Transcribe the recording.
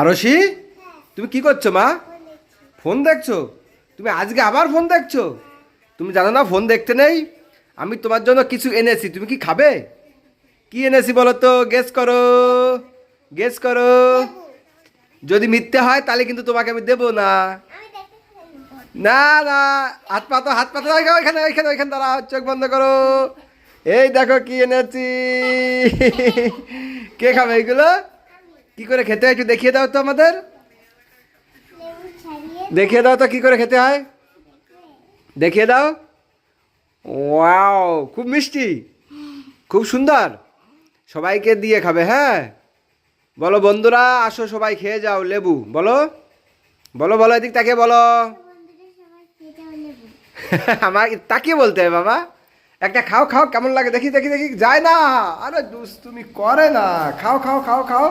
আরশি, তুমি কি করছো মা? ফোন দেখছো? তুমি আজকে আবার ফোন দেখছো? তুমি জানো না ফোন দেখতে নেই? আমি তোমার জন্য কিছু এনেছি, তুমি কি খাবে? কি এনেছি বলো তো, গেস করো, গেস করো। যদি মিথ্যে হয় তাহলে কিন্তু তোমাকে আমি দেবো না। না না, হাত পাতো, হাত পাতো, ওইখানে ওইখানে ওইখানে দাঁড়াও, চোখ বন্ধ করো। এই দেখো কি এনেছি। কে খাবে এগুলো? কি করে খেতে হয় একটু দেখিয়ে দাও তো আমাদের। দেখিয়ে দাও তো কি করে খেতে হয়, দেখিয়ে দাও। ওয়াও, খুব মিষ্টি, খুব সুন্দর। সবাইকে দিয়ে খাবে, হ্যাঁ? বলো বন্ধুরা আসো সবাই খেয়ে যাও লেবু, বলো বলো বলো, এদিক তাকিয়ে বলো। আমার তাকিয়ে বলতে হবে বাবা। একটা খাও খাও, কেমন লাগে দেখি দেখি দেখি, যায় না। আরে দুষ্টুমি করে না, খাও খাও খাও খাও।